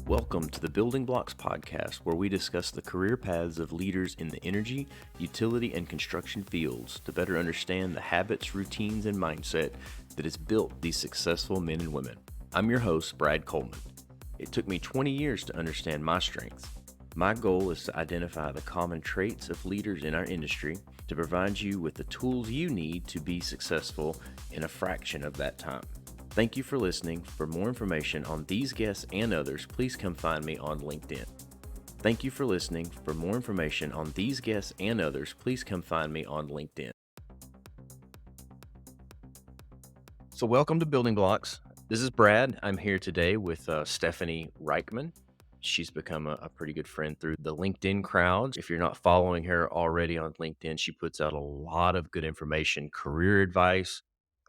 Welcome to the Building Blocks podcast, where we discuss the career paths of leaders in the energy, utility, and construction fields to better understand the habits, routines, and mindset that has built these successful men and women. I'm your host, Brad Coleman. It took me 20 years to understand my strengths. My goal is to identify the common traits of leaders in our industry to provide you with the tools you need to be successful in a fraction of that time. Thank you for listening. For more information on these guests and others, please come find me on LinkedIn. Thank you for listening. For more information on these guests and others, please come find me on LinkedIn. So welcome to Building Blocks. This is Brad. I'm here today with Stefanie Reichman. She's become a pretty good friend through the LinkedIn crowd. If you're not following her already on LinkedIn, she puts out a lot of good information, career advice.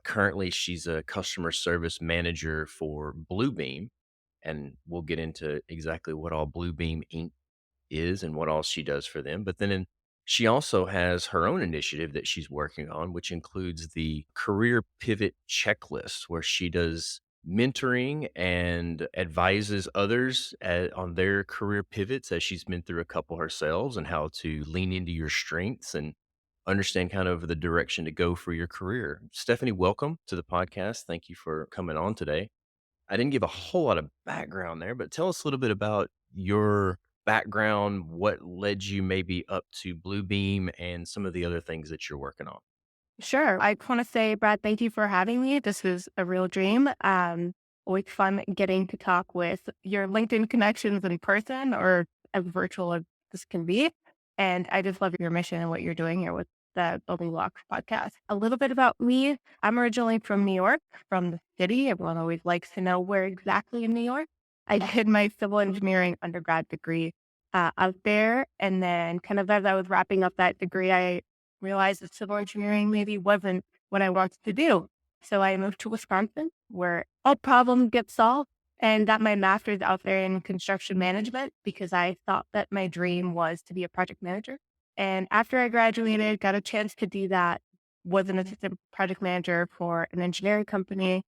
Currently, she's a customer service manager for Bluebeam, and we'll get into exactly what all Bluebeam Inc. is and what all she does for them. But then she also has her own initiative that she's working on, which includes the Career Pivot Checklist, where she does mentoring and advises others on their career pivots, as she's been through a couple herself, and how to lean into your strengths and understand kind of the direction to go for your career. Stefanie, welcome to the podcast. Thank you for coming on today. I didn't give a whole lot of background there, but tell us a little bit about your background, what led you maybe up to Bluebeam and some of the other things that you're working on. Sure. I want to say, Brad, thank you for having me. This is a real dream. Always fun getting to talk with your LinkedIn connections in person or as virtual as this can be. And I just love your mission and what you're doing here with the Building Blocks podcast. A little bit about me. I'm originally from New York, from the city. Everyone always likes to know where exactly in New York. I did my civil engineering undergrad degree out there. And then kind of as I was wrapping up that degree, I realized that civil engineering maybe wasn't what I wanted to do. So I moved to Wisconsin, where all problems get solved, and got my master's out there in construction management because I thought that my dream was to be a project manager. And after I graduated, got a chance to do that, was an assistant project manager for an engineering company.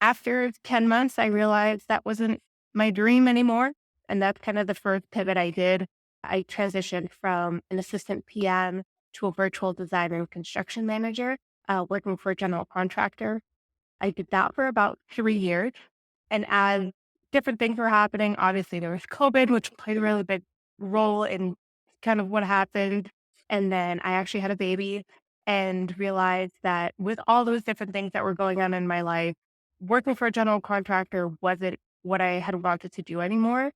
After 10 months, I realized that wasn't my dream anymore. And that's kind of the first pivot I did. I transitioned from an assistant PM to a virtual designer and construction manager, working for a general contractor. I did that for about 3 years. And as different things were happening, obviously there was COVID, which played a really big role in kind of what happened. And then I actually had a baby and realized that with all those different things that were going on in my life, working for a general contractor wasn't what I had wanted to do anymore.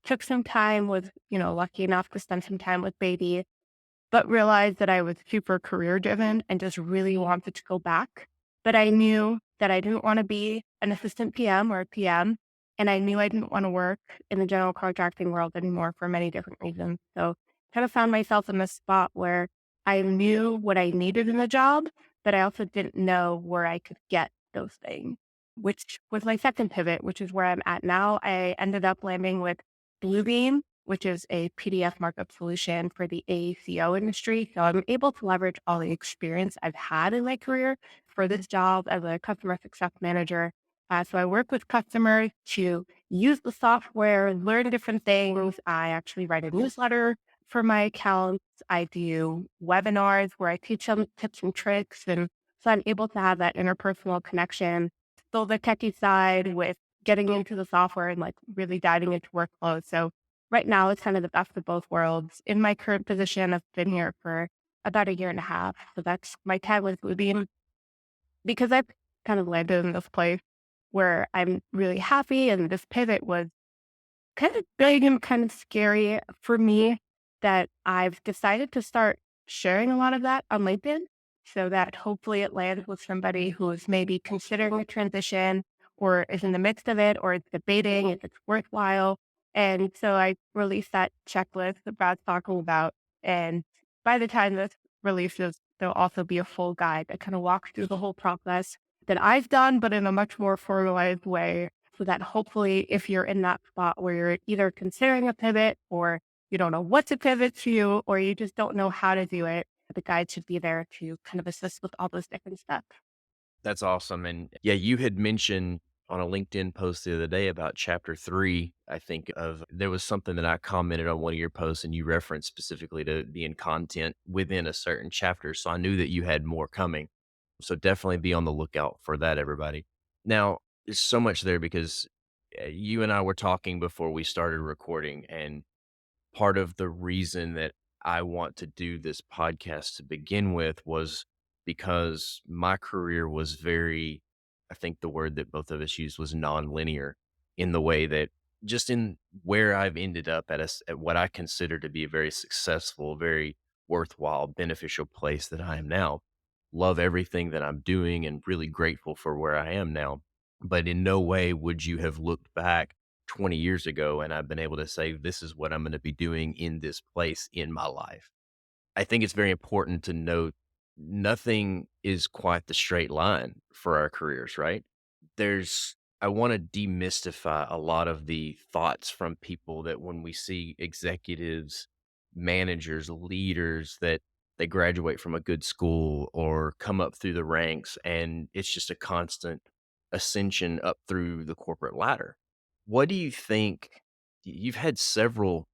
Took some time, was, lucky enough to spend some time with baby, but realized that I was super career driven and just really wanted to go back. But I knew that I didn't want to be an assistant PM or a PM. And I knew I didn't want to work in the general contracting world anymore for many different reasons. So kind of found myself in this spot where I knew what I needed in a job, but I also didn't know where I could get those things, which was my second pivot, which is where I'm at now. I ended up landing with Bluebeam, which is a PDF markup solution for the AECO industry. So I'm able to leverage all the experience I've had in my career for this job as a customer success manager. So I work with customers to use the software, learn different things. I actually write a newsletter for my accounts. I do webinars where I teach them tips and tricks. And so I'm able to have that interpersonal connection. Still the techie side with getting into the software and like really diving into workflows. So right now, it's kind of the best of both worlds. In my current position, I've been here for about a year and a half. So that's my time with Bluebeam, because I've kind of landed in this place where I'm really happy. And this pivot was kind of big and kind of scary for me, that I've decided to start sharing a lot of that on LinkedIn so that hopefully it lands with somebody who is maybe considering a transition or is in the midst of it or is debating if it's worthwhile. And so I released that checklist that Brad's talking about. And by the time this releases, there'll also be a full guide that kind of walks through the whole process that I've done, but in a much more formalized way, so that hopefully if you're in that spot where you're either considering a pivot or you don't know what to pivot to, or you just don't know how to do it, the guide should be there to kind of assist with all those different steps. That's awesome. And yeah, you had mentioned on a LinkedIn post the other day about chapter 3, I think of there was something that I commented on one of your posts and you referenced specifically to being content within a certain chapter. So I knew that you had more coming. So definitely be on the lookout for that, everybody. Now, there's so much there because you and I were talking before we started recording, and part of the reason that I want to do this podcast to begin with was because my career was very, I think the word that both of us used was nonlinear in the way that just in where I've ended up at what I consider to be a very successful, very worthwhile, beneficial place that I am now. Love everything that I'm doing and really grateful for where I am now. But in no way would you have looked back 20 years ago and I've been able to say, this is what I'm going to be doing in this place in my life. I think it's very important to note nothing is quite the straight line for our careers, right? I want to demystify a lot of the thoughts from people that when we see executives, managers, leaders, that they graduate from a good school or come up through the ranks and it's just a constant ascension up through the corporate ladder. What do you think? You've had several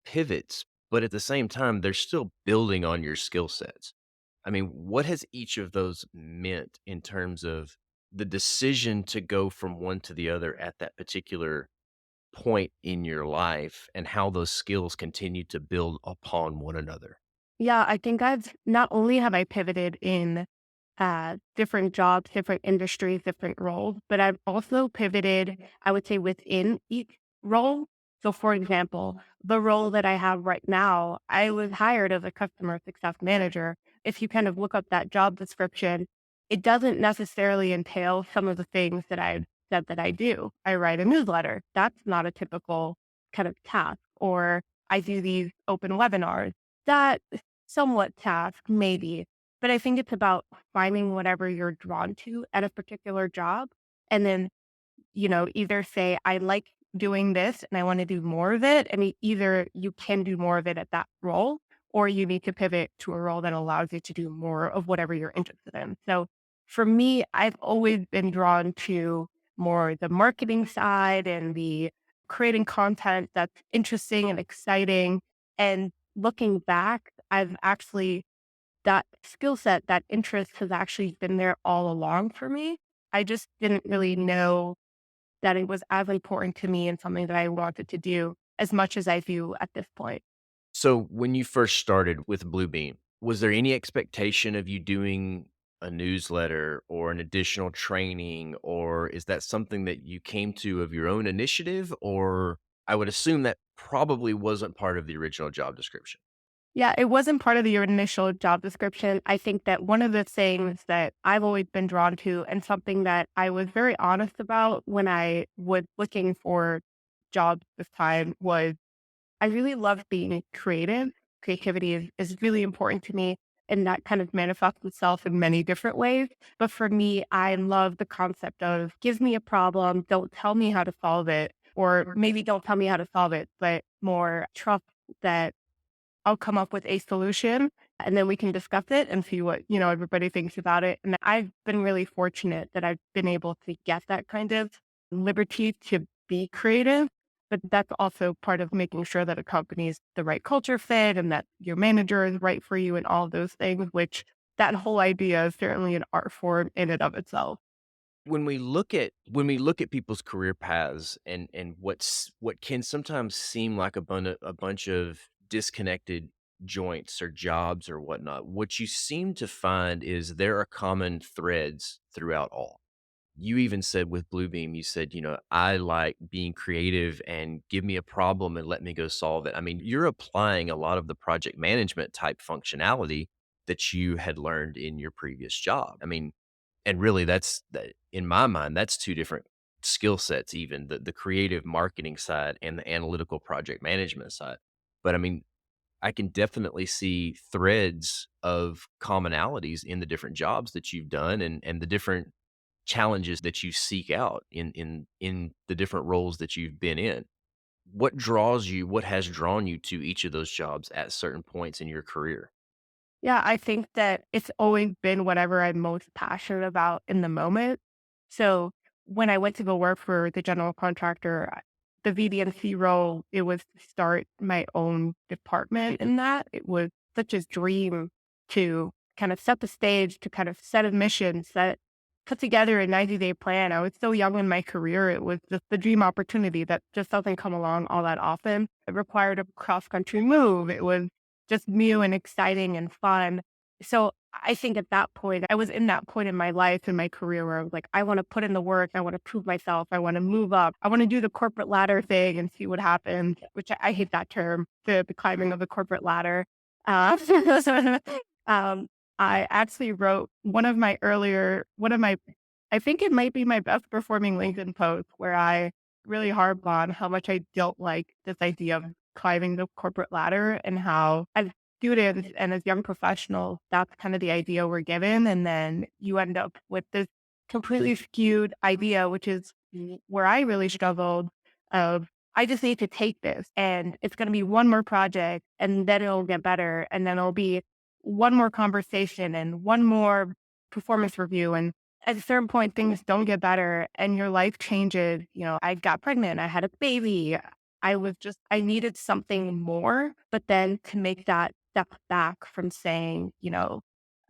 pivots, but at the same time, they're still building on your skill sets. I mean, what has each of those meant in terms of the decision to go from one to the other at that particular point in your life and how those skills continue to build upon one another? Yeah, I think I've not only have I pivoted in different jobs, different industries, different roles, but I've also pivoted, I would say, within each role. So, for example, the role that I have right now, I was hired as a customer success manager. If you kind of look up that job description, it doesn't necessarily entail some of the things that I said that I do. I write a newsletter. That's not a typical kind of task. Or I do these open webinars. That somewhat task, maybe, but I think it's about finding whatever you're drawn to at a particular job and then, either say, I like doing this and I want to do more of it. And either you can do more of it at that role, or you need to pivot to a role that allows you to do more of whatever you're interested in. So for me, I've always been drawn to more the marketing side and the creating content that's interesting and exciting. And looking back, I've actually that skill set, that interest has actually been there all along for me. I just didn't really know that it was as important to me and something that I wanted to do as much as I do at this point. So, when you first started with Bluebeam, was there any expectation of you doing a newsletter or an additional training, or is that something that you came to of your own initiative? Or I would assume that probably wasn't part of the original job description. Yeah, it wasn't part of the initial job description. I think that one of the things that I've always been drawn to and something that I was very honest about when I was looking for jobs this time was I really love being creative. Creativity is really important to me, and that kind of manifests itself in many different ways. But for me, I love the concept of give me a problem, don't tell me how to solve it, or maybe don't tell me how to solve it, but more trust that I'll come up with a solution and then we can discuss it and see what, everybody thinks about it. And I've been really fortunate that I've been able to get that kind of liberty to be creative. But that's also part of making sure that a company is the right culture fit and that your manager is right for you and all of those things, which that whole idea is certainly an art form in and of itself. When we look at people's career paths and what can sometimes seem like a bunch of disconnected joints or jobs or whatnot, what you seem to find is there are common threads throughout all. You even said with Bluebeam, you said, I like being creative and give me a problem and let me go solve it. I mean, you're applying a lot of the project management type functionality that you had learned in your previous job. I mean, and really in my mind, that's two different skill sets, even the creative marketing side and the analytical project management side. But I mean, I can definitely see threads of commonalities in the different jobs that you've done and the different challenges that you seek out in the different roles that you've been in. What has drawn you to each of those jobs at certain points in your career? Yeah, I think that it's always been whatever I'm most passionate about in the moment. So when I went to go work for the general contractor, the VDNC role, it was to start my own department in that. It was such a dream to kind of set the stage, to kind of set a mission, put together a 90-day plan. I was so young in my career. It was just the dream opportunity that just doesn't come along all that often. It required a cross country move. It was just new and exciting and fun. So I think at that point, I was in that point in my life, in my career where I was like, I want to put in the work. I want to prove myself. I want to move up. I want to do the corporate ladder thing and see what happens, which I hate that term, the climbing of the corporate ladder. So, um, I actually wrote I think it might be my best performing LinkedIn post where I really harp on how much I don't like this idea of climbing the corporate ladder and how as students and as young professionals, that's kind of the idea we're given. And then you end up with this completely skewed idea, which is where I really struggled of I just need to take this and it's going to be one more project and then it'll get better. And then it'll be one more conversation and one more performance review. And at a certain point, things don't get better and your life changes. I got pregnant, I had a baby. I needed something more, but then to make that step back from saying,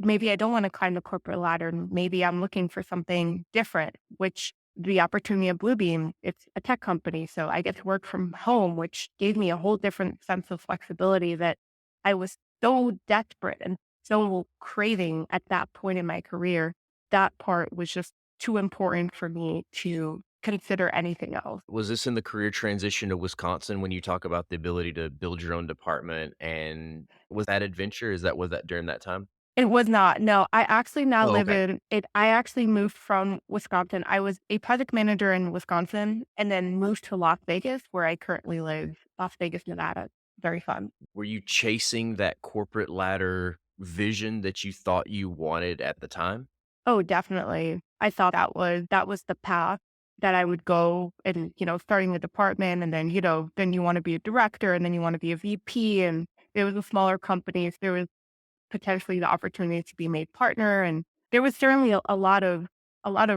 maybe I don't want to climb the corporate ladder. Maybe I'm looking for something different, which the opportunity of Bluebeam, it's a tech company. So I get to work from home, which gave me a whole different sense of flexibility that I was so desperate and so craving at that point in my career. That part was just too important for me to consider anything else. Was this in the career transition to Wisconsin when you talk about the ability to build your own department, and was that adventure? Was that during that time? It was not. No, I actually now Oh, live okay. in it. I actually moved from Wisconsin. I was a project manager in Wisconsin and then moved to Las Vegas, where I currently live, Las Vegas, Nevada. Very fun. Were you chasing that corporate ladder vision that you thought you wanted at the time? Oh, definitely. I thought that was the path that I would go and, starting the department and then, then you want to be a director and then you want to be a VP and there was a smaller company. So there was potentially the opportunity to be made partner. And there was certainly a lot of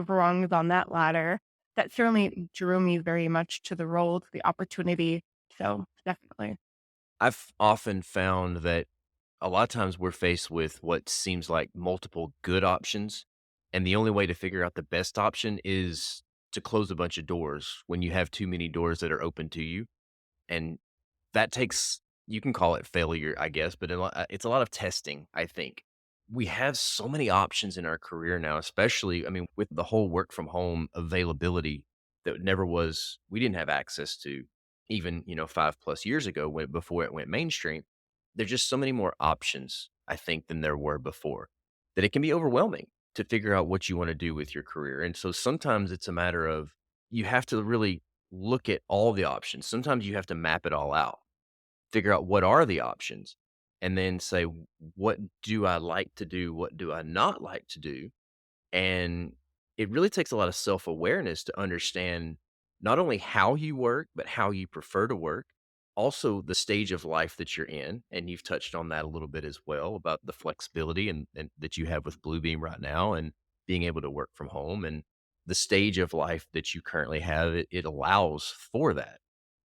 rungs on that ladder that certainly drew me very much to the role, to the opportunity. So definitely. I've often found that a lot of times we're faced with what seems like multiple good options, and the only way to figure out the best option is to close a bunch of doors when you have too many doors that are open to you. And that takes, you can call it failure, I guess, but it's a lot of testing, I think. We have so many options in our career now, especially, I mean, with the whole work from home availability that never was, we didn't have access to even, 5+ years ago before it went mainstream. There's just so many more options, I think, than there were before, that it can be overwhelming to figure out what you want to do with your career. And so sometimes it's a matter of you have to really look at all the options. Sometimes you have to map it all out, figure out what are the options, and then say, what do I like to do? What do I not like to do? And it really takes a lot of self awareness to understand not only how you work, but how you prefer to work. Also, the stage of life that you're in. And you've touched on that a little bit as well about the flexibility and that you have with Bluebeam right now and being able to work from home and the stage of life that you currently have. It allows for that.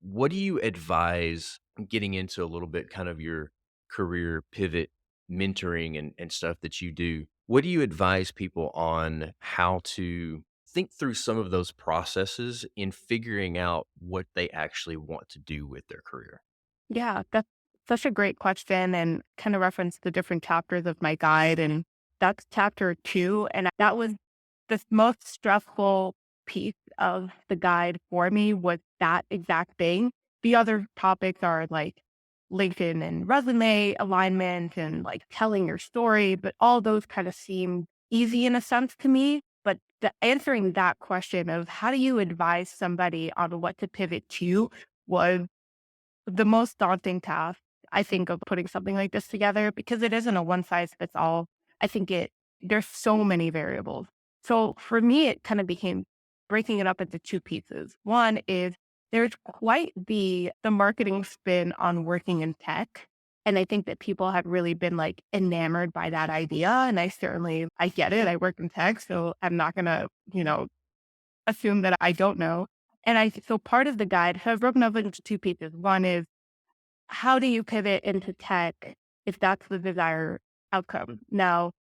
What do you advise getting into a little bit kind of your career pivot mentoring and stuff that you do? What do you advise people on how to think through some of those processes in figuring out what they actually want to do with their career? Yeah, that's such a great question and kind of reference the different chapters of my guide. And that's chapter 2. And that was the most stressful piece of the guide for me was that exact thing. The other topics are like LinkedIn and resume alignment and like telling your story, but all those kind of seem easy in a sense to me. But answering that question of how do you advise somebody on what to pivot to was the most daunting task, I think, of putting something like this together because it isn't a one size fits all. I think there's so many variables. So for me, it kind of became breaking it up into two pieces. One is there's quite the marketing spin on working in tech. And I think that people have really been like enamored by that idea. And I get it. I work in tech, so I'm not gonna, assume that I don't know. And so part of the guide, so I've broken up into two pieces. One is how do you pivot into tech if that's the desired outcome? Now,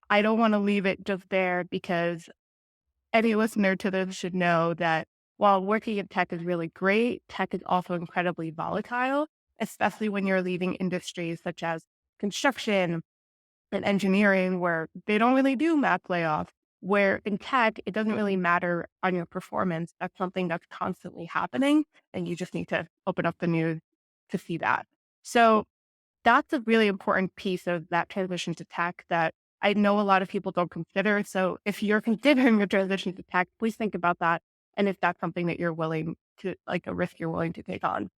I don't want to leave it just there because any listener to this should know that while working in tech is really great, tech is also incredibly volatile, especially when you're leaving industries such as construction and engineering, where they don't really do mass layoffs. Where in tech, it doesn't really matter on your performance. That's something that's constantly happening, and you just need to open up the news to see that. So that's a really important piece of that transition to tech that I know a lot of people don't consider. So if you're considering a transition to tech, please think about that. And if that's something that you're willing to, like a risk you're willing to take on.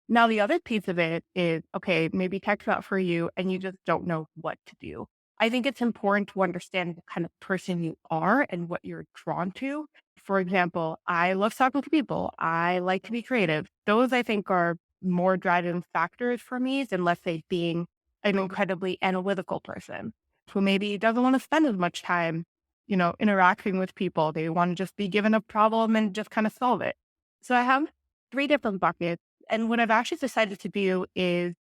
Now, the other piece of it is, okay, maybe tech's not for you and you just don't know what to do. I think it's important to understand the kind of person you are and what you're drawn to. For example, I love talking to people. I like to be creative. Those I think are more driving factors for me than let's say being an incredibly analytical person who maybe doesn't want to spend as much time, interacting with people. They want to just be given a problem and just kind of solve it. So I have three different buckets. And what I've actually decided to do is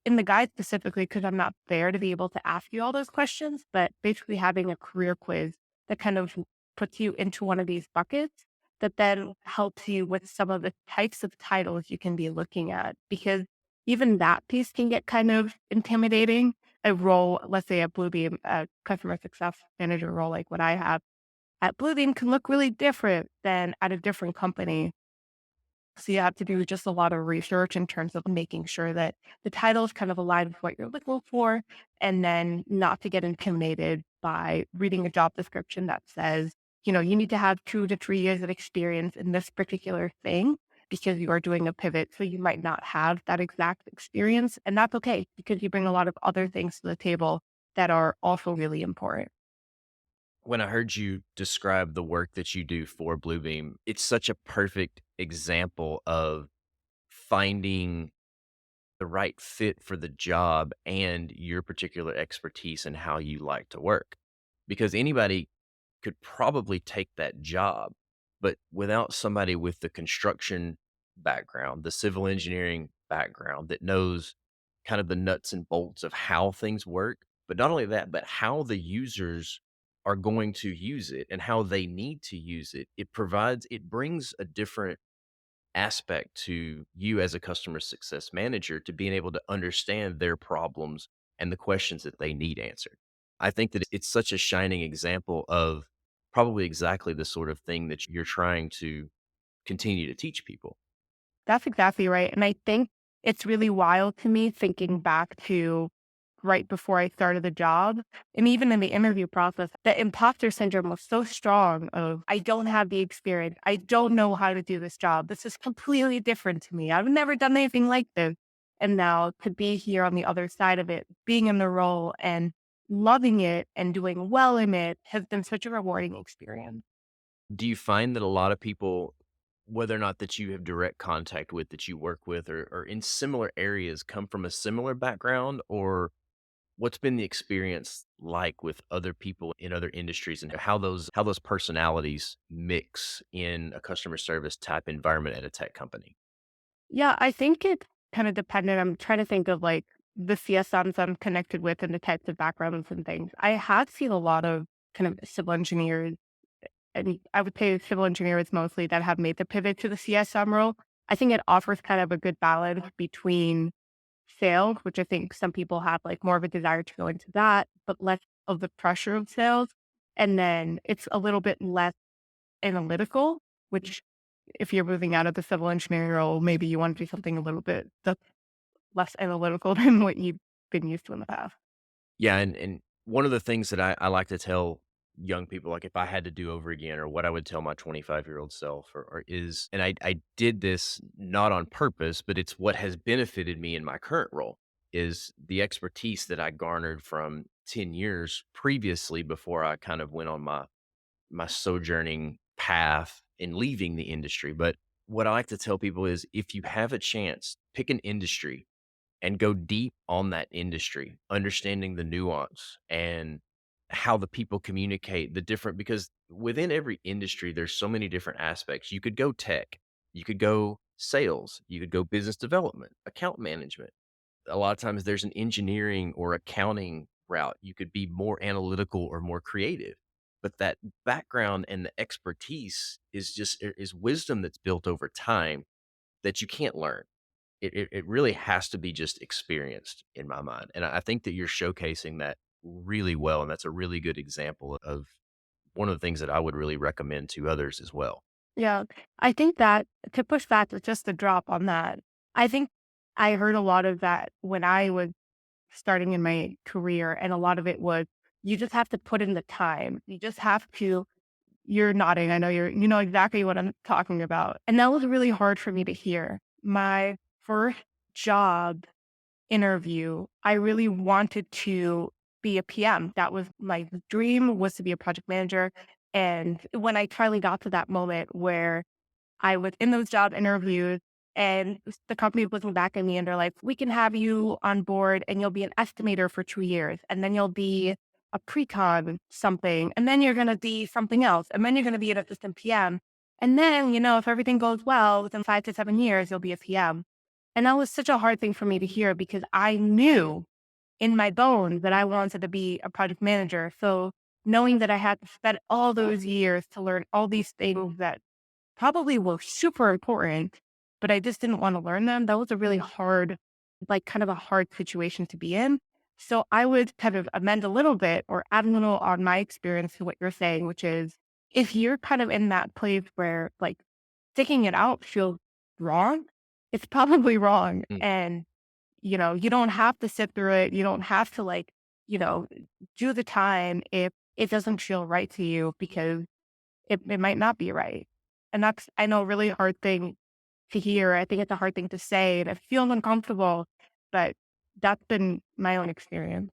in the guide specifically, because I'm not there to be able to ask you all those questions, but basically having a career quiz that kind of puts you into one of these buckets that then helps you with some of the types of titles you can be looking at. Because even that piece can get kind of intimidating. A role, let's say at Bluebeam, a customer success manager role like what I have at Bluebeam can look really different than at a different company. So you have to do just a lot of research in terms of making sure that the title is kind of aligned with what you're looking for, and then not to get intimidated by reading a job description that says, you need to have 2 to 3 years of experience in this particular thing because you are doing a pivot. So you might not have that exact experience. And that's okay because you bring a lot of other things to the table that are also really important. When I heard you describe the work that you do for Bluebeam, it's such a perfect example of finding the right fit for the job and your particular expertise and how you like to work. Because anybody could probably take that job, but without somebody with the construction background, the civil engineering background that knows kind of the nuts and bolts of how things work, but not only that, but how the users are going to use it and how they need to use it. It brings a different aspect to you as a customer success manager to being able to understand their problems and the questions that they need answered. I think that it's such a shining example of probably exactly the sort of thing that you're trying to continue to teach people. That's exactly right. And I think it's really wild to me thinking back to right before I started the job and even in the interview process, the imposter syndrome was so strong of I don't have the experience. I don't know how to do this job. This is completely different to me. I've never done anything like this. And now to be here on the other side of it, being in the role and loving it and doing well in it has been such a rewarding experience. Do you find that a lot of people, whether or not that you have direct contact with, that you work with, or in similar areas, come from a similar background? Or what's been the experience like with other people in other industries and how those personalities mix in a customer service type environment at a tech company? Yeah, I think it's kind of dependent. I'm trying to think of like the CSMs I'm connected with and the types of backgrounds and things. I have seen a lot of kind of civil engineers, and I would say civil engineers mostly that have made the pivot to the CSM role. I think it offers kind of a good balance between sales, which I think some people have like more of a desire to go into that, but less of the pressure of sales. And then it's a little bit less analytical, which if you're moving out of the civil engineering role, maybe you want to do something a little bit that's less analytical than what you've been used to in the past. Yeah, and one of the things that I like to tell young people, like if I had to do over again, or what I would tell my 25-year-old self, or is, and I did this not on purpose, but it's what has benefited me in my current role, is the expertise that I garnered from 10 years previously before I kind of went on my sojourning path in leaving the industry. But what I like to tell people is if you have a chance, pick an industry and go deep on that industry, understanding the nuance and how the people communicate, the different because within every industry, there's so many different aspects. You could go tech, you could go sales, you could go business development, account management. A lot of times there's an engineering or accounting route. You could be more analytical or more creative. But that background and the expertise is is wisdom that's built over time that you can't learn. It really has to be just experienced in my mind, and I think that you're showcasing that really well, and that's a really good example of one of the things that I would really recommend to others as well. Yeah, I think that to push back with just a drop on that, I think I heard a lot of that when I was starting in my career, and a lot of it was you just have to put in the time. You just have to. You're nodding. I know you know exactly what I'm talking about, and that was really hard for me to hear. My first job interview, I really wanted to be a PM. That was my dream, was to be a project manager. And when I finally got to that moment where I was in those job interviews and the company was looking back at me and they're like, we can have you on board and you'll be an estimator for 2 years. And then you'll be a pre-con something. And then you're going to be something else. And then you're going to be an assistant PM. And then, if everything goes well, within 5 to 7 years, you'll be a PM. And that was such a hard thing for me to hear because I knew in my bones that I wanted to be a project manager. So knowing that I had to spend all those years to learn all these things that probably were super important, but I just didn't want to learn them. That was a really hard, like kind of a hard situation to be in. So I would kind of amend a little bit or add a little on my experience to what you're saying, which is if you're kind of in that place where like sticking it out feels wrong, it's probably wrong. Mm. And, you don't have to sit through it. You don't have to you know, do the time if it doesn't feel right to you because it might not be right. And that's, I know, a really hard thing to hear. I think it's a hard thing to say and it feels uncomfortable, but that's been my own experience.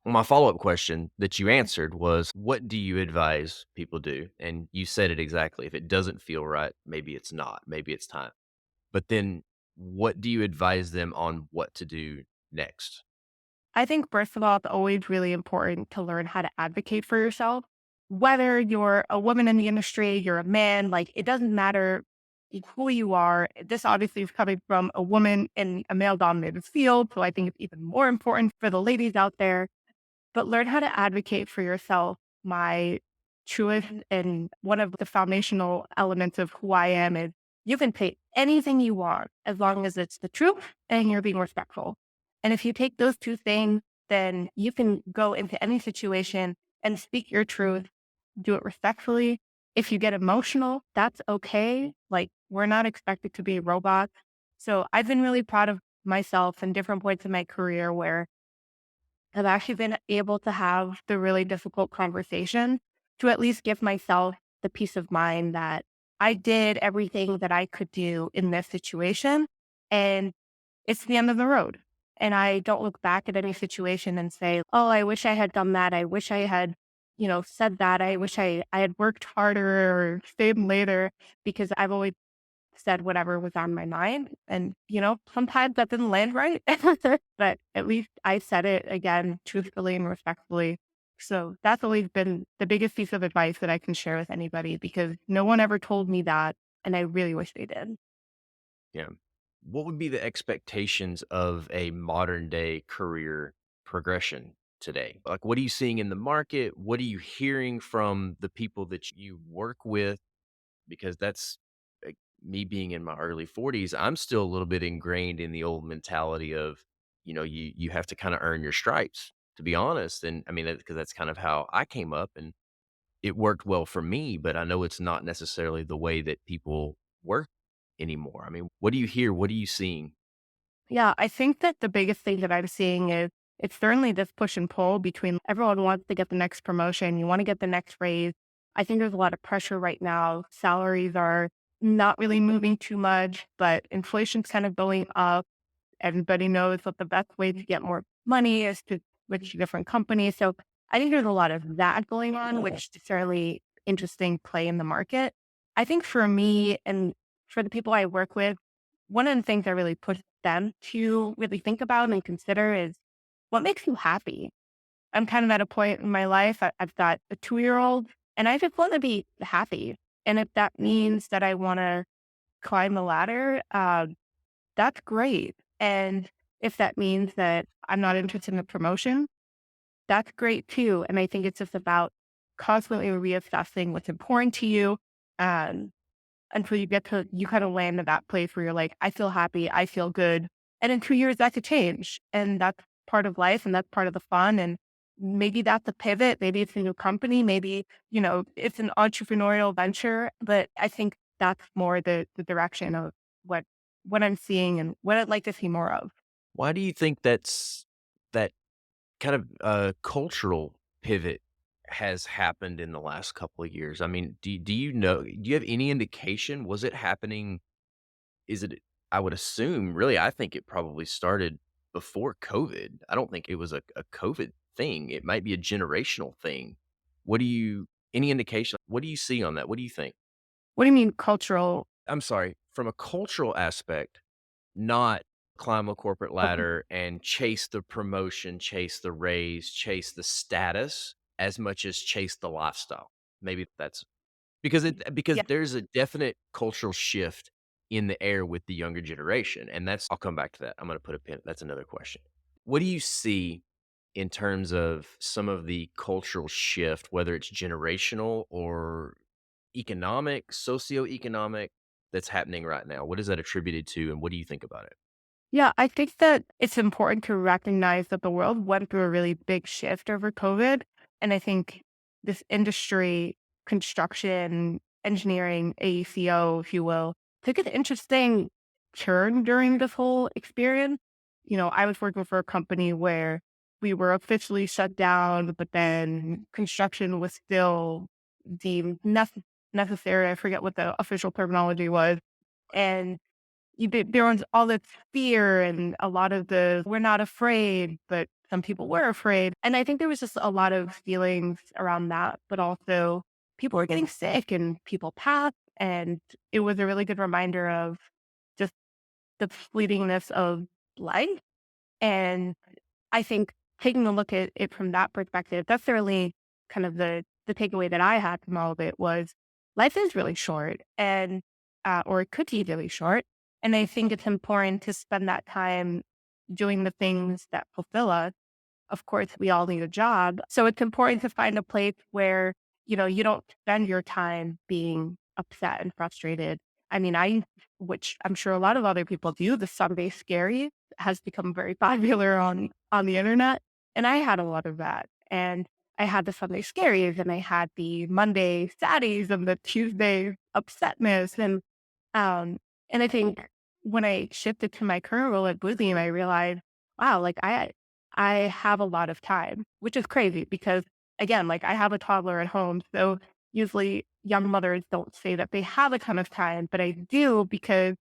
Well, my follow-up question that you answered was, what do you advise people do? And you said it exactly. If it doesn't feel right, maybe it's not, maybe it's time. But then what do you advise them on what to do next? I think, first of all, it's always really important to learn how to advocate for yourself. Whether you're a woman in the industry, you're a man, like it doesn't matter who you are. This obviously is coming from a woman in a male dominated field. So I think it's even more important for the ladies out there, but learn how to advocate for yourself. My truest and one of the foundational elements of who I am is you can say anything you want as long as it's the truth and you're being respectful. And if you take those two things, then you can go into any situation and speak your truth, do it respectfully. If you get emotional, that's okay. Like, we're not expected to be robots. So I've been really proud of myself in different points in my career where I've actually been able to have the really difficult conversation to at least give myself the peace of mind that I did everything that I could do in this situation. And it's the end of the road. And I don't look back at any situation and say, oh, I wish I had done that. I wish I had, said that. I wish I had worked harder or stayed later because I've always said whatever was on my mind. And, sometimes that didn't land right, but at least I said it again, truthfully and respectfully. So that's always been the biggest piece of advice that I can share with anybody because no one ever told me that. And I really wish they did. Yeah. What would be the expectations of a modern day career progression today? Like, what are you seeing in the market? What are you hearing from the people that you work with? Because that's like, me being in my early 40s. I'm still a little bit ingrained in the old mentality of, you have to kind of earn your stripes, to be honest. And I mean, because that's kind of how I came up. And it worked well for me, but I know it's not necessarily the way that people work anymore. I mean, what do you hear? What are you seeing? Yeah, I think that the biggest thing that I'm seeing is it's certainly this push and pull between everyone wants to get the next promotion, you want to get the next raise. I think there's a lot of pressure right now. Salaries are not really moving too much, but inflation's kind of going up. Everybody knows that the best way to get more money is to switch to different companies. So I think there's a lot of that going on, which is certainly interesting play in the market. I think for me and for the people I work with, one of the things I really push them to really think about and consider is what makes you happy. I'm kind of at a point in my life. I've got a 2-year-old and I just want to be happy. And if that means that I want to climb the ladder, that's great. And if that means that I'm not interested in the promotion, that's great too. And I think it's just about constantly reassessing what's important to you. Um, until you kind of land in that place where you're like, I feel happy, I feel good. And in 2 years that could change. And that's part of life and that's part of the fun. And maybe that's a pivot, maybe it's a new company, maybe, it's an entrepreneurial venture. But I think that's more the direction of what what I'm seeing and what I'd like to see more of. Why do you think that kind of cultural pivot has happened in the last couple of years? I mean, do you have any indication? Was it happening? Is it, I would assume, really, I think it probably started before COVID. I don't think it was a COVID thing. It might be a generational thing. Any indication? What do you see on that? What do you think? What do you mean cultural? I'm sorry, from a cultural aspect, not climb a corporate ladder and chase the promotion, chase the raise, chase the status as much as chase the lifestyle. Maybe that's because Yeah. there's a definite cultural shift in the air with the younger generation, and that's I'll come back to that. I'm gonna put a pin that's another question. What do you see in terms of some of the cultural shift, whether it's generational or economic, socioeconomic, that's happening right now? What is that attributed to, and what do you think about it? Yeah, I think that it's important to recognize that the world went through a really big shift over COVID. And I think this industry, construction, engineering, AECO, if you will, took an interesting turn during this whole experience. I was working for a company where we were officially shut down, but then construction was still deemed necessary. I forget what the official terminology was. And there was all this fear and a lot of we're not afraid, but some people were afraid. And I think there was just a lot of feelings around that, but also people were getting sick and people passed. And it was a really good reminder of just the fleetingness of life. And I think taking a look at it from that perspective, that's really kind of the takeaway that I had from all of it was life is really short and or it could be really short. And I think it's important to spend that time doing the things that fulfill us. Of course, we all need a job. So it's important to find a place where, you don't spend your time being upset and frustrated. I mean, which I'm sure a lot of other people do, the Sunday scary has become very popular on the internet. And I had a lot of that. And I had the Sunday scaries and I had the Monday saddies and the Tuesday upsetness. Um, and I think when I shifted to my current role at Bluebeam, I realized, wow, like I have a lot of time, which is crazy because again, like I have a toddler at home. So usually young mothers don't say that they have a ton of time, but I do because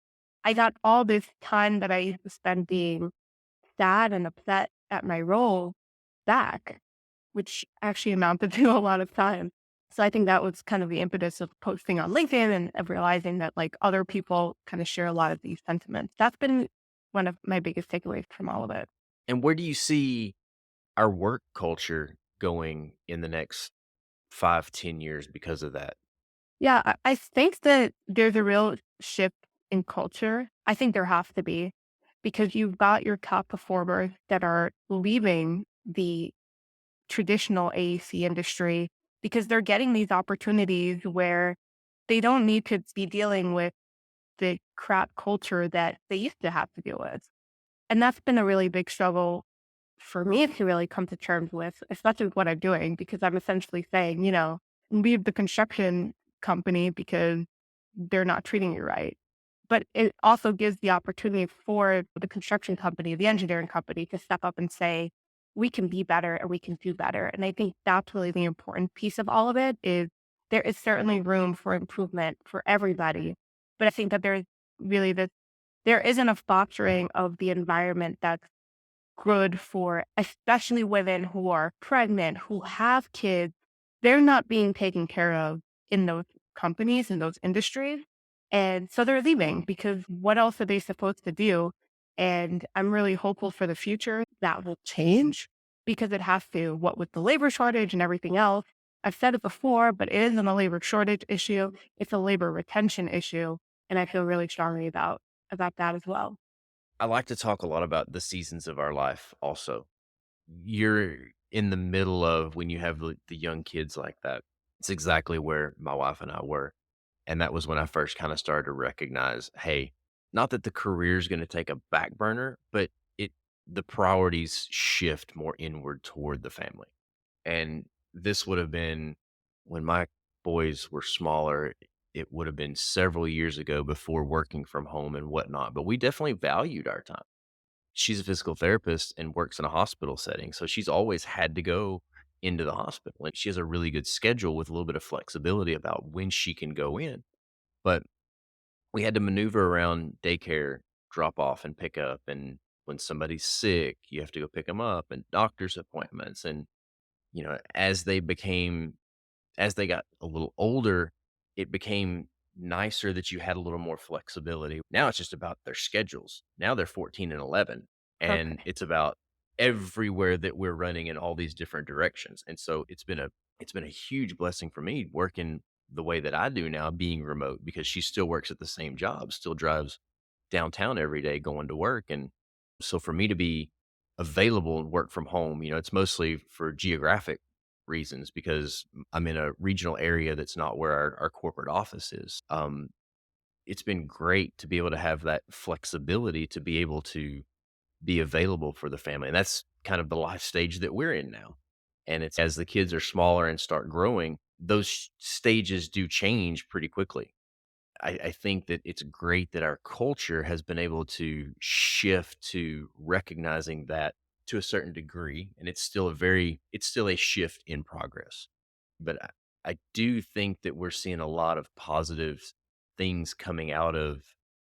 I got all this time that I used to spend being sad and upset at my role back, which actually amounted to a lot of time. So I think that was kind of the impetus of posting on LinkedIn and of realizing that like other people kind of share a lot of these sentiments. That's been one of my biggest takeaways from all of it. And where do you see our work culture going in the next 5, 10 years because of that? Yeah, I think that there's a real shift in culture. I think there has to be because you've got your top performers that are leaving the traditional AEC industry because they're getting these opportunities where they don't need to be dealing with the crap culture that they used to have to deal with. And that's been a really big struggle for me to really come to terms with, especially with what I'm doing, because I'm essentially saying, leave the construction company because they're not treating you right. But it also gives the opportunity for the construction company, the engineering company to step up and say, we can be better and we can do better. And I think that's really the important piece of all of it is there is certainly room for improvement for everybody. But I think that really there isn't a fostering of the environment that's good for especially women who are pregnant, who have kids. They're not being taken care of in those companies, in those industries. And so they're leaving because what else are they supposed to do? And I'm really hopeful for the future that will change. because it has to, what with the labor shortage and everything else. I've said it before, but it isn't a labor shortage issue. It's a labor retention issue. And I feel really strongly about that as well. I like to talk a lot about the seasons of our life also. You're in the middle of when you have the young kids like that. It's exactly where my wife and I were. And that was when I first kind of started to recognize, hey, not that the career is going to take a back burner, but it the priorities shift more inward toward the family. And this would have been when my boys were smaller. It would have been several years ago before working from home and whatnot. But we definitely valued our time. She's a physical therapist and works in a hospital setting, so she's always had to go into the hospital, and she has a really good schedule with a little bit of flexibility about when she can go in. But we had to maneuver around daycare drop off and pick up, and when somebody's sick, you have to go pick them up, and doctor's appointments, and, as they got a little older, it became nicer that you had a little more flexibility. Now it's just about their schedules. Now they're 14 and 11, and Okay. it's about everywhere that we're running in all these different directions. And so it's been a huge blessing for me working the way that I do now, being remote, because she still works at the same job, still drives downtown every day going to work. And so for me to be available and work from home, it's mostly for geographic reasons because I'm in a regional area that's not where our corporate office is. It's been great to be able to have that flexibility to be able to be available for the family. And that's kind of the life stage that we're in now. And it's as the kids are smaller and start growing, those stages do change pretty quickly. I think that it's great that our culture has been able to shift to recognizing that to a certain degree, and it's still a shift in progress. But I do think that we're seeing a lot of positive things coming out of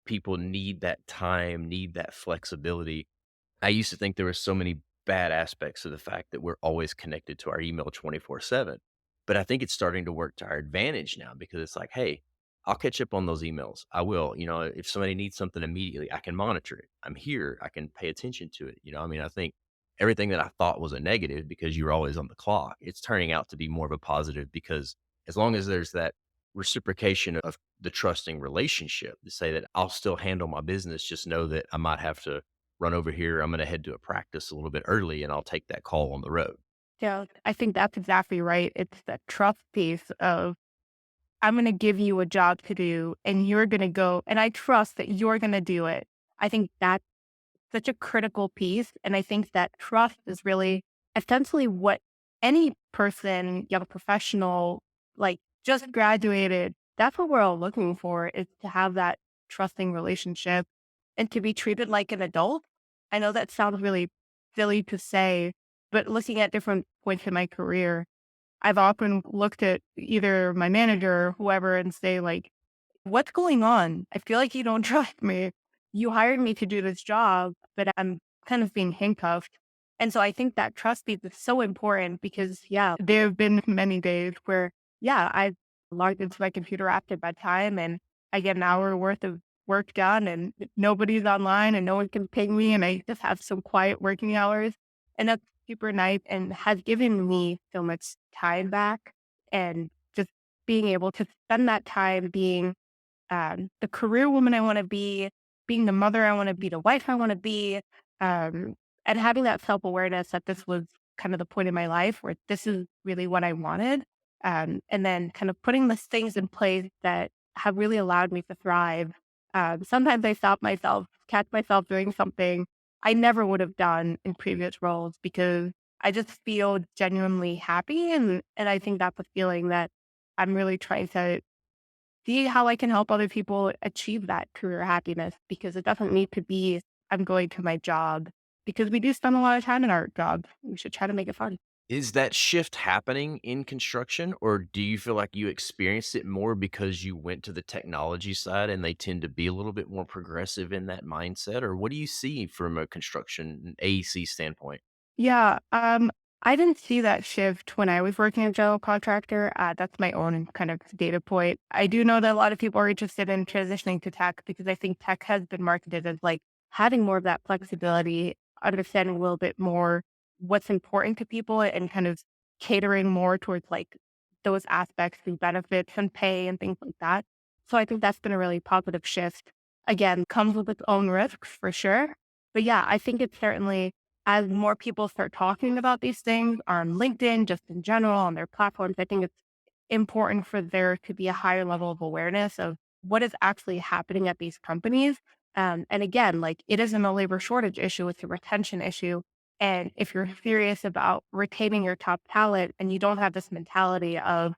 people need that time, need that flexibility. I used to think there were so many bad aspects of the fact that we're always connected to our email 24/7. But I think it's starting to work to our advantage now because it's like, hey, I'll catch up on those emails. I will. If somebody needs something immediately, I can monitor it. I'm here. I can pay attention to it. I think everything that I thought was a negative because you were always on the clock, it's turning out to be more of a positive because as long as there's that reciprocation of the trusting relationship to say that I'll still handle my business, just know that I might have to run over here. I'm going to head to a practice a little bit early and I'll take that call on the road. Yeah, I think that's exactly right. It's the trust piece of I'm going to give you a job to do and you're going to go, and I trust that you're going to do it. I think that's such a critical piece. And I think that trust is really essentially what any person, young professional, like just graduated, that's what we're all looking for is to have that trusting relationship and to be treated like an adult. I know that sounds really silly to say, but looking at different points in my career, I've often looked at either my manager or whoever and say, like, what's going on? I feel like you don't trust me. You hired me to do this job, but I'm kind of being handcuffed. And so I think that trust piece is so important because, yeah, there have been many days where, yeah, I've logged into my computer after bedtime and I get an hour worth of work done and nobody's online and no one can ping me. And I just have some quiet working hours. And that's super nice and has given me so much time back and just being able to spend that time being the career woman I want to be, being the mother I want to be, the wife I want to be, um, and having that self awareness that this was kind of the point in my life where this is really what I wanted. And then kind of putting the things in place that have really allowed me to thrive. Sometimes I stop myself, catch myself doing something I never would have done in previous roles because I just feel genuinely happy. And I think that's a feeling that I'm really trying to see how I can help other people achieve that career happiness because it doesn't need to be I'm going to my job because we do spend a lot of time in our job. We should try to make it fun. Is that shift happening in construction, or do you feel like you experienced it more because you went to the technology side and they tend to be a little bit more progressive in that mindset? Or what do you see from a construction AEC standpoint? Yeah, I didn't see that shift when I was working as a general contractor. That's my own kind of data point. I do know that a lot of people are interested in transitioning to tech because I think tech has been marketed as like having more of that flexibility, understanding a little bit more. what's important to people and kind of catering more towards like those aspects through benefits and pay and things like that. So I think that's been a really positive shift. Again, comes with its own risks for sure. But yeah, I think it's certainly as more people start talking about these things on LinkedIn, just in general, on their platforms, I think it's important for there to be a higher level of awareness of what is actually happening at these companies. And again, like it isn't a labor shortage issue, it's a retention issue. And if you're serious about retaining your top talent and you don't have this mentality of,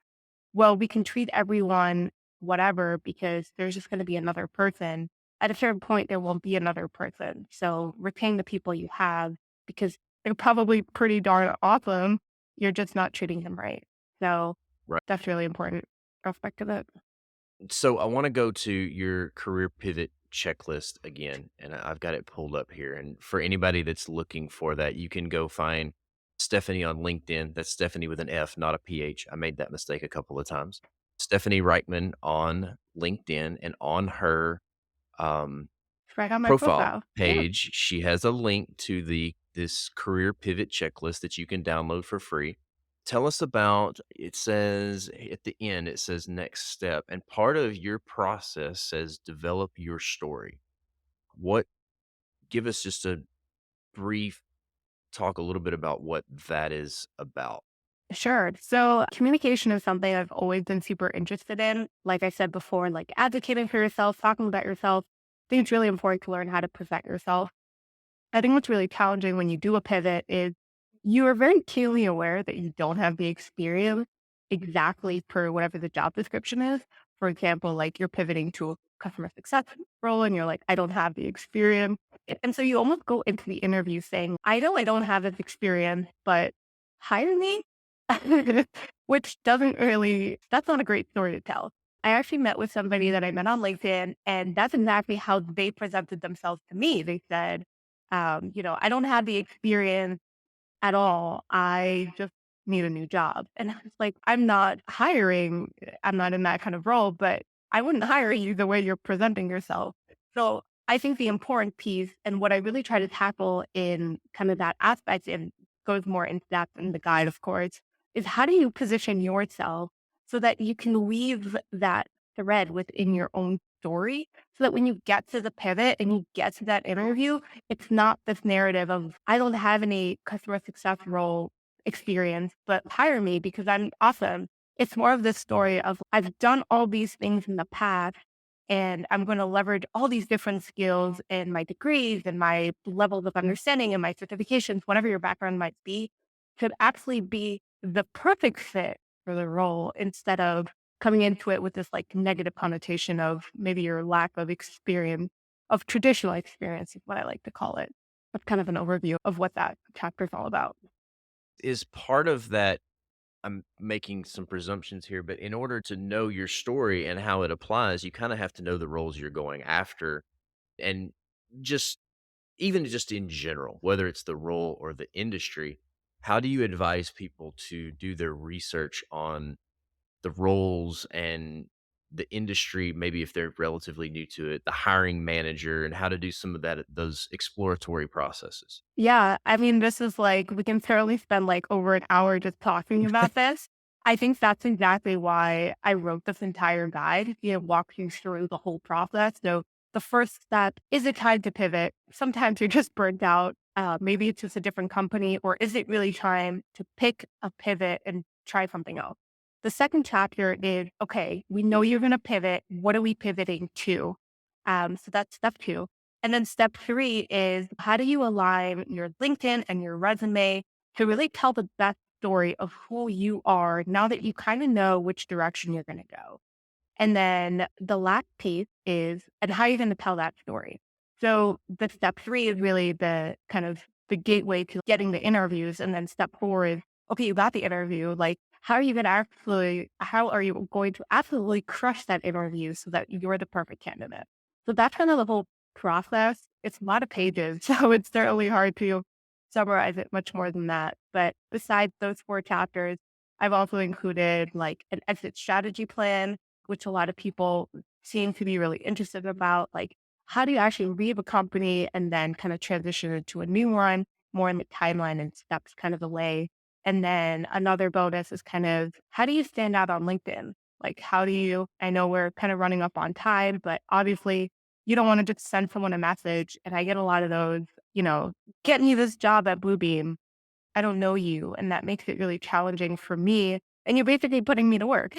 well, we can treat everyone whatever because there's just going to be another person. At a certain point, there won't be another person. So retain the people you have because they're probably pretty darn awesome. You're just not treating them right. So Right. that's really important aspect of it. So I want to go to your career pivot checklist again, and I've got it pulled up here. And for anybody that's looking for that, you can go find Stephanie on LinkedIn. That's Stephanie with an F, not a PH. I made that mistake a couple of times. Stefanie Reichman on LinkedIn, and on her um, It's right on my profile profile. Yeah. page, she has a link to this career pivot checklist that you can download for free. Tell us about, it says at the end, it says next step, and part of your process says develop your story. What Give us just a brief talk a little bit about what that is about. Sure. So communication is something I've always been super interested in. Like I said before, like advocating for yourself, talking about yourself. I think it's really important to learn how to present yourself. I think what's really challenging when you do a pivot is you are very keenly aware that you don't have the experience exactly per whatever the job description is. For example, like you're pivoting to a customer success role and you're like, I don't have the experience. And so you almost go into the interview saying, I know I don't have this experience, but hire me, which doesn't really, that's not a great story to tell. I actually met with somebody that I met on LinkedIn, and that's exactly how they presented themselves to me. They said, I don't have the experience at all. I just need a new job. And I was like, I'm not hiring. I'm not in that kind of role, but I wouldn't hire you the way you're presenting yourself. So I think the important piece and what I really try to tackle in kind of that aspect and goes more into depth in the guide, of course, is how do you position yourself so that you can weave that thread within your own story so that when you get to the pivot and you get to that interview, it's not this narrative of, I don't have any customer success role experience, but hire me because I'm awesome. It's more of this story of, I've done all these things in the past and I'm going to leverage all these different skills and my degrees and my levels of understanding and my certifications, whatever your background might be, could actually be the perfect fit for the role instead of coming into it with this like negative connotation of maybe your lack of experience, of traditional experience is what I like to call it. That's kind of an overview of what that chapter is all about. Is part of that, I'm making some presumptions here, but in order to know your story and how it applies, you kind of have to know the roles you're going after, and just even just in general, whether it's the role or the industry. How do you advise people to do their research on the roles and the industry, maybe if they're relatively new to it, the hiring manager, and how to do some of that, those exploratory processes? Yeah, I mean, this is like, we can thoroughly spend like over an hour just talking about this. I think that's exactly why I wrote this entire guide, walk you through the whole process. So the first step, is it time to pivot? Sometimes you're just burnt out. Maybe it's just a different company, or is it really time to pick a pivot and try something else? The second chapter is, okay, we know you're going to pivot. What are we pivoting to? So that's step two. And then step three is, how do you align your LinkedIn and your resume to really tell the best story of who you are now that you kind of know which direction you're going to go? And then the last piece is, and how you're going to tell that story. So the step three is really the kind of the gateway to getting the interviews. And then step four is, okay, you got the interview. Like, how are you going to absolutely crush that interview so that you're the perfect candidate? So that's kind of the whole process. It's a lot of pages. So it's certainly hard to summarize it much more than that. But besides those four chapters, I've also included like an exit strategy plan, which a lot of people seem to be really interested about. Like, how do you actually leave a company and then kind of transition into a new one? more in the timeline and steps kind of the way. And then another bonus is kind of how do you stand out on LinkedIn? Like, how do you, I know we're kind of running up on time, but obviously you don't want to just send someone a message. And I get a lot of those, get me this job at Bluebeam. I don't know you. And that makes it really challenging for me. And you're basically putting me to work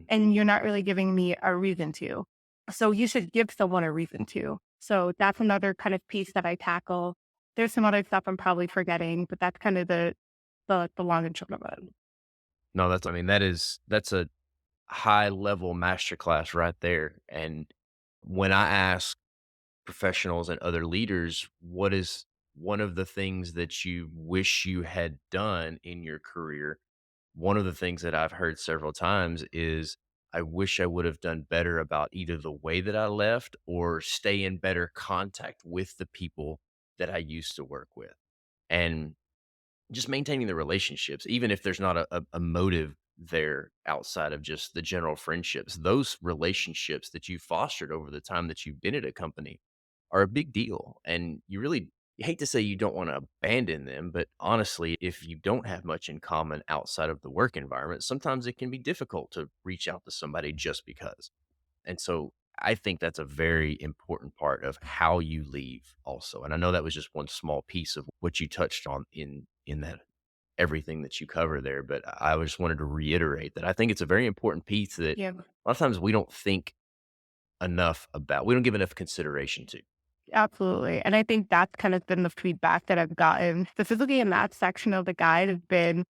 and you're not really giving me a reason to. So you should give someone a reason to. So that's another kind of piece that I tackle. There's some other stuff I'm probably forgetting, but that's kind of the long and short of it. No, that's a high level masterclass right there. And when I ask professionals and other leaders, what is one of the things that you wish you had done in your career? One of the things that I've heard several times is, I wish I would have done better about either the way that I left or stay in better contact with the people that I used to work with. And just maintaining the relationships, even if there's not a motive there outside of just the general friendships, those relationships that you fostered over the time that you've been at a company are a big deal. And you hate to say you don't want to abandon them, but honestly, if you don't have much in common outside of the work environment, sometimes it can be difficult to reach out to somebody just because. And so I think that's a very important part of how you leave also. And I know that was just one small piece of what you touched on in that everything that you cover there, but I just wanted to reiterate that I think it's a very important piece that Yeah, a lot of times we don't think enough about. We don't give enough consideration to. absolutely. And I think that's kind of been the feedback that I've gotten specifically in that section of the guide have been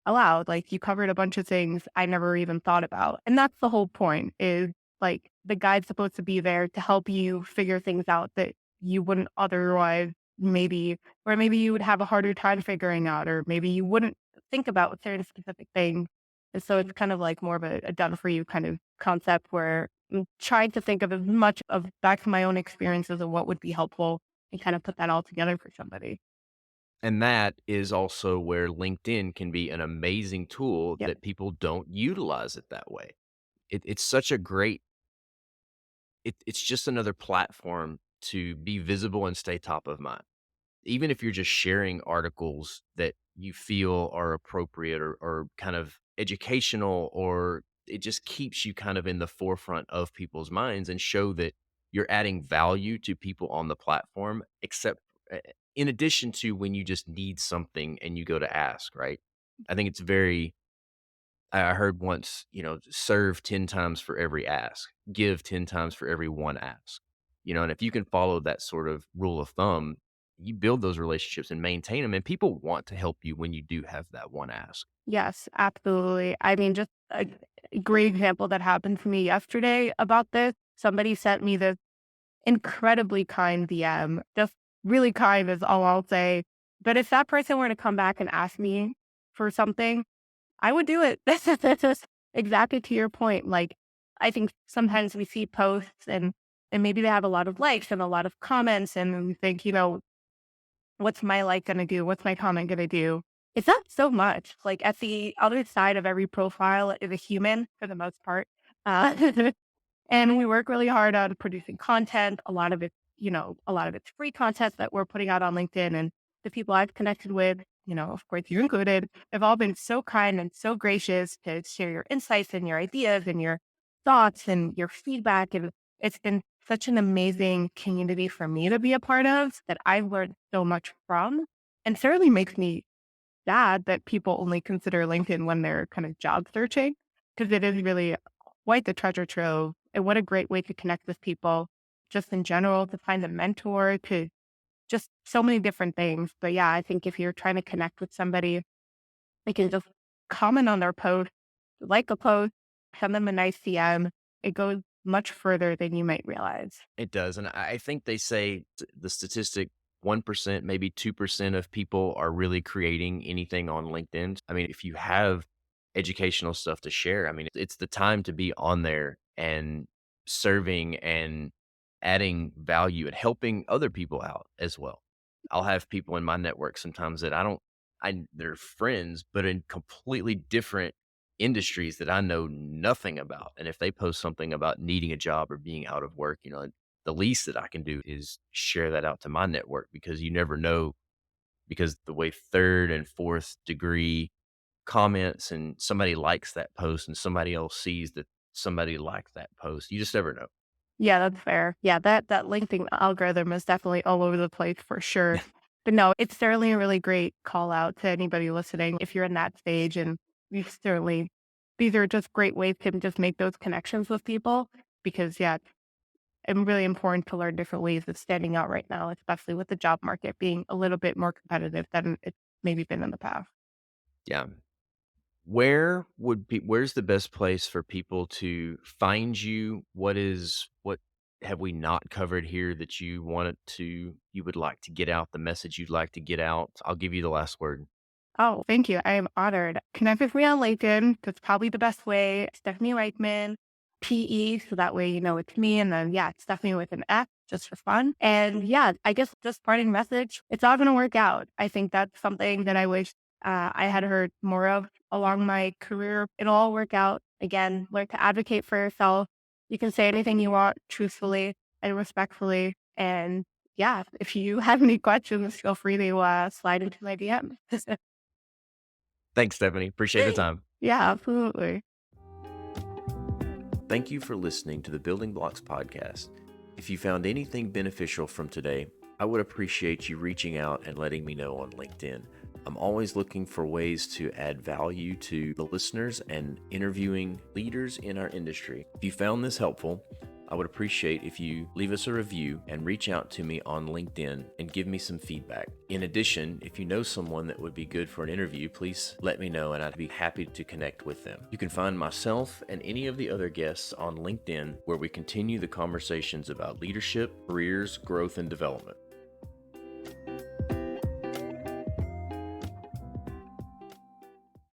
allowed. Like you covered a bunch of things I never even thought about. And that's the whole point is like the guide's supposed to be there to help you figure things out that you wouldn't otherwise maybe, or maybe you would have a harder time figuring out, or maybe you wouldn't think about certain specific things. And so it's kind of like more of a done for you kind of concept where I'm trying to think of as much of back to my own experiences and what would be helpful and kind of put that all together for somebody. And that is also where LinkedIn can be an amazing tool Yep. that people don't utilize it that way. It's such a great it's just another platform to be visible and stay top of mind. Even if you're just sharing articles that you feel are appropriate or kind of educational, or it just keeps you kind of in the forefront of people's minds and show that you're adding value to people on the platform, except in addition to when you just need something and you go to ask, right? I think it's very I heard once, serve 10 times for every ask, give 10 times for every one ask. And if you can follow that sort of rule of thumb, you build those relationships and maintain them, and people want to help you when you do have that one ask. Yes, absolutely. I mean, just a great example that happened to me yesterday about this. Somebody sent me this incredibly kind DM, just really kind is all I'll say. But if that person were to come back and ask me for something, I would do it. That's just exactly to your point. Like, I think sometimes we see posts and maybe they have a lot of likes and a lot of comments, and we think, what's my like gonna do? What's my comment gonna do? It's not so much. Like at the other side of every profile is a human for the most part. Uh, and we work really hard on producing content. A lot of it's free content that we're putting out on LinkedIn. And the people I've connected with, of course, you included, have all been so kind and so gracious to share your insights and your ideas and your thoughts and your feedback. And it's been such an amazing community for me to be a part of that I've learned so much from. And certainly makes me sad that people only consider LinkedIn when they're kind of job searching, because it is really quite the treasure trove. And what a great way to connect with people just in general, to find a mentor, to just so many different things. But yeah, I think if you're trying to connect with somebody, they can just comment on their post, like a post, send them a nice DM. It goes much further than you might realize. It does. And I think they say the statistic 1%, maybe 2% of people are really creating anything on LinkedIn. I mean, if you have educational stuff to share, I mean, it's the time to be on there and serving and adding value and helping other people out as well. I'll have people in my network sometimes that they're friends, but in completely different industries that I know nothing about. And if they post something about needing a job or being out of work, the least that I can do is share that out to my network, because you never know because the way third and fourth degree comments and somebody likes that post and somebody else sees that somebody liked that post, you just never know. Yeah, that's fair. Yeah, that LinkedIn algorithm is definitely all over the place for sure. But no, it's certainly a really great call out to anybody listening if you're in that stage. And we certainly, these are just great ways to just make those connections with people because, yeah, it's really important to learn different ways of standing out right now, especially with the job market being a little bit more competitive than it's maybe been in the past. Yeah. Where's the best place for people to find you? What have we not covered here that you would like to get out, the message you'd like to get out? I'll give you the last word. Oh, thank you. I am honored. Connect with me on LinkedIn. That's probably the best way. Stefanie Reichman, PE. So that way, you know, it's me. And then, yeah, it's Stephanie with an F just for fun. And yeah, I guess just parting message, it's all going to work out. I think that's something that I wish I had heard more of along my career. It'll all work out. Again, learn to advocate for yourself. You can say anything you want truthfully and respectfully. And yeah, if you have any questions, feel free to slide into my DM. Thanks, Stephanie. Appreciate the time. Yeah, absolutely. Thank you for listening to the Building Blocks podcast. If you found anything beneficial from today, I would appreciate you reaching out and letting me know on LinkedIn. I'm always looking for ways to add value to the listeners and interviewing leaders in our industry. If you found this helpful, I would appreciate if you leave us a review and reach out to me on LinkedIn and give me some feedback. In addition, if you know someone that would be good for an interview, please let me know and I'd be happy to connect with them. You can find myself and any of the other guests on LinkedIn where we continue the conversations about leadership, careers, growth, and development.